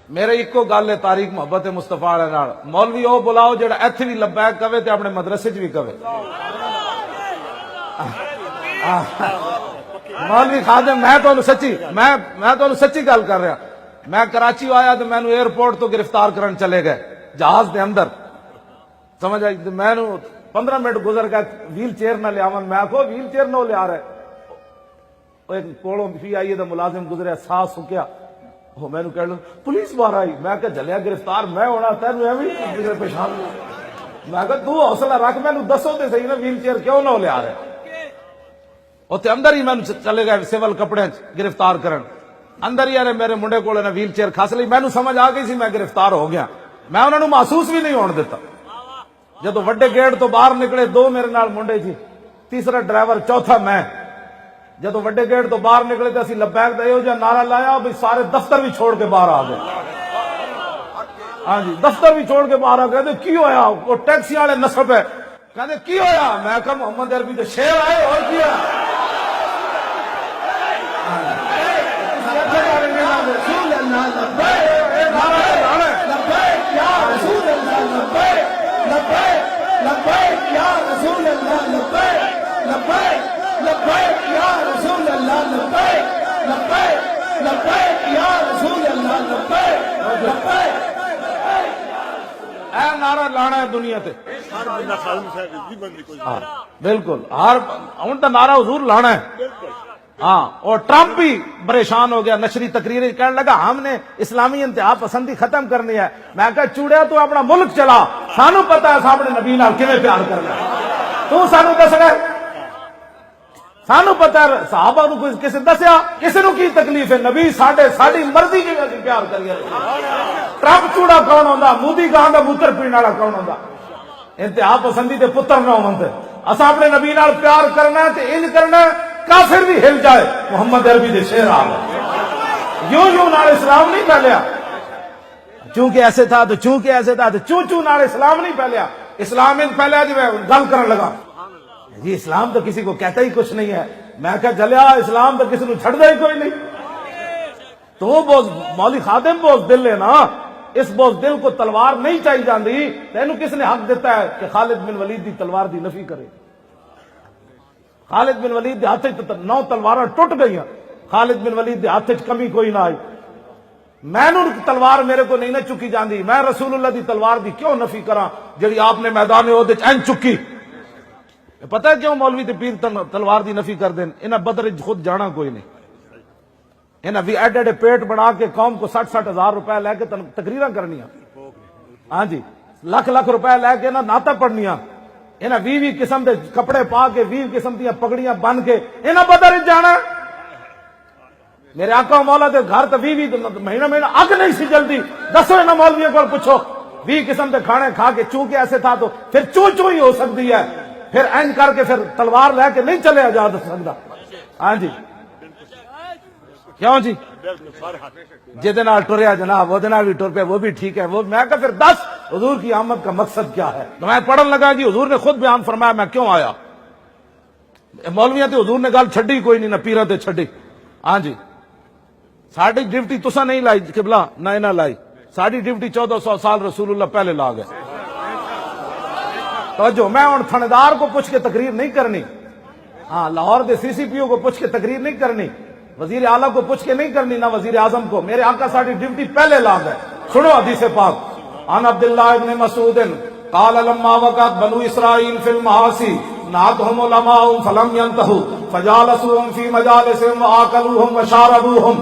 میرے ایکو گل ہے تاریخ محبت مصطفیٰ والے نال، مولوی او بلاؤ جڑا ایتھے بھی لبیک کہے تے اپنے مدرسے چ بھی کہے۔ مولوی خادم میں تو سچی گل کر رہا، میں کراچی آیا تو مینوں ایئرپورٹ تو گرفتار کرن چلے گئے جہاز دے اندر، سمجھ آئی؟ مینوں 15 منٹ گزر گئے ویل چیئر نہ لیا، میں آخو ویل چیئر نہ لیا رہے، ایک کولوں پی آئی اے دا ملازم گزریا سا سکیا، وہ میں کہہ لوں پولیس باہر آئی، میں کہ جلیا گرفتار میں ہونا تینوں ایویں پیشان، میں کہ تو حوصلہ رکھ، مینوں دسو تے صحیح نا ویل چیئر کیوں نہ لیا رہے؟ اتنے اندر ہی مینوں چلے گئے سول کپڑے گرفتار کرن، اندر ہی آنے میرے منڈے کو ویل چیئر کھس لی، مینوں سمجھ آ گئی سی میں گرفتار ہو گیا، میں انہوں نے محسوس بھی نہیں ہون دیتا۔ جدو وڈے گیٹ تو باہر نکلے 2 میرے نال منڈے جی، تیسرا ڈرائیور، چوتھا میں، جدو وڈے گیٹ تو باہر نکلے تو اسی لبیک دا یہو جہا نعرہ لایا بھی سارے دفتر بھی چھوڑ کے باہر آ گئے۔ ہاں جی دفتر بھی چھوڑ کے باہر آ گئے، کی ہویا؟ وہ ٹیکسی والے نسب ہے، کہتے کی ہویا؟ میں کہا محمد عربی تو شیر آئے اور کیا نعرہ لانا ہے دنیا تے، بالکل ہر ہوں تو نعرہ حضور لانا ہے۔ ہاں اور ٹرمپ بھی پریشان ہو گیا، نشری تقریر کہنے لگا ہم نے اسلامی انتہا پسندی ختم کرنی ہے، میں کہا چوڑیا تو اپنا ملک چلا، سانو پتا ہے سامنے نبی نال کیویں پیار کرنا، تو سانو دس رہے، سانو پتا ہے صحابہ نو کسی دسیا کسی نو کی تکلیف ہے، نبی ساڈی مرضی کی وجہ پیار کریے۔ ٹرمپ چوڑا کون ہوندا؟ مودی کہاں دا موتر پینے والا کون ہوندا؟ انتہا پسندی دے پتر نہ ہون تے اساں اپنے نبی نال پیار کرنا ہے تے ان کرنا ہے، کافر بھی ہل جائے محمد عربی دے شعر آ گئے، یوں نال اسلام نہیں پھیلیا، چونکہ ایسے تھا تو چونکہ ایسے تھا تو چوں نال اسلام نہیں پھیلیا، اسلام ان پھیلیا جی میں گل کرن لگا جی اسلام تو کسی کو کہتا ہی کچھ نہیں ہے، میں کہا جلیا اسلام تو کسی کو چھڑدا ہی کوئی نہیں، تو وہ بہت مولوی خادم بہت دل ہے نا، اس بہت دل کو تلوار نہیں چاہی جاندی، تینوں کس نے حق دیتا ہے کہ خالد بن ولید دی تلوار دی نفی کرے؟ خالد بن ولید دے ہاتھ 9 تلواراں ٹوٹ گئی، خالد بن ولید دے ہاتھ کمی کوئی نہ آئی، مینوں تلوار میرے کو نہیں نہ چکی جاندی، میں رسول اللہ دی تلوار دی کیوں نفی کراں جڑی آپ نے میدان عہد وچ این چکی؟ پتہ ہے کیوں مولوی تے پیر تلوار دی نفی کر دین؟ انہاں بدر خود جانا کوئی نہیں، انہاں بھی ایڈے پیٹ بنا کے قوم کو 60 ہزار روپے لے کے تقریراں کرنیاں، ہاں جی لاکھ روپے لے کے نعتاں پڑھنیاں، انہاں 20 قسم دے کپڑے پا کے 20 قسم دیاں پگڑیاں بن کے انہاں بدر جانا۔ میرے آقا مولا دے گھر تے 20 مہینہ اگ نہیں سی جلدی، دسو انہاں مولویوں کو پوچھو 20 قسم دے کھانے کھا کے چونکہ ایسے تھا تو پھر چوں ہی ہو سکتی ہے، پھر این کر کے پھر تلوار لے کے نہیں چلے جا سکتا، ہاں جی کیوں جی جہدے نال ٹریا جناب وہ بھی ٹر پہ، وہ بھی ٹھیک ہے، وہ میں کہا پھر 10 حضور کی آمد کا مقصد کیا ہے؟ تو میں پڑھن لگا جی حضور نے خود بیان فرمایا میں کیوں آیا، مولویاں تے حضور نے گل چھڈی کوئی نہیں، نہ پیراں تے چھڈی، ہاں جی ساڈی ڈیوٹی تساں نہیں لائی قبلہ نہ انہاں لائی، ساڈی ڈیوٹی 1400 سال رسول اللہ پہلے لا گئے۔ توجہ میں ہن تھندار کو پوچھ کے تقریر نہیں کرنی، ہاں لاہور دے CCPO کو پوچھ کے تقریر نہیں کرنی، وزیر اعلیٰ کو پوچھ کے نہیں کرنی، نہ وزیر اعظم کو، میرے آقا ساڈی ڈیوٹی پہلے لا گئے۔ سنو حدیث پاک، عن عبداللہ ابن مسعود قال لما وقعت بنو اسرائیل فی المعاصی نعتهم علماء فلم ينتهوا فجالسوهم في مجالسهم وآكلوهم وشاربوهم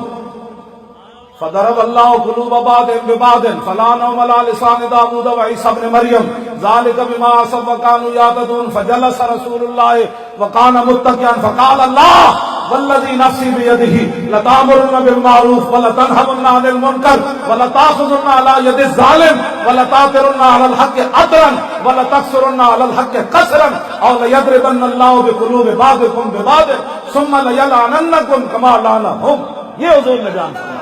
فضرب الله قلوب بعضهم ببعض فلعنهم على لسان داود وعيسى ابن مريم ذلك بما عصوا وكانوا يعتدون فجلس رسول الله وكان متكئا فقال الله والذي نفسي بيده لتأمرن بالمعروف ولتنهون عن المنكر ولتأخذن على يد الظالم ولتأثرن على الحق أثرا ولتكسرن على الحق كسرا أو ليضربن الله بقلوب بعضكم ببعض ثم ليلعننكم كما لعنهم۔ یہ حضور نے جان فرمایا۔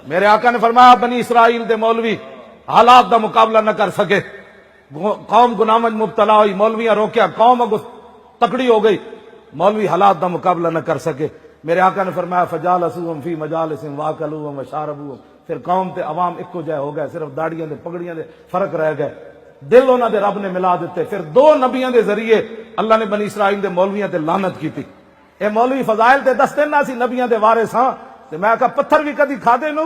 میرے آقا نے فرمایا بنی اسرائیل دے مولوی حالات دا مقابلہ نہ کر سکے، قوم گناہ میں مبتلا ہوئی، مولویاں روکیا، قوم اگو تکڑی ہو گئی، مولوی حالات دا مقابلہ نہ کر سکے، میرے آقا نے فرمایا فجالسوہم فی مجالسہم واکلوہم وشاربوہم، پھر قوم تے عوام ایکو جائے ہو گئے، صرف داڑیاں دے پگڑیاں دے فرق رہ گئے، دل انہاں دے رب نے ملا دیتے۔ پھر دو نبیاں دے ذریعے اللہ نے بنی اسرائیل دے مولویاں تے لعنت کی تھی۔ اے مولوی فضائل تے دستے نہ سی نبیاں دے وارث ہاں، تے میں کہا پتھر بھی کدی کھا دے نو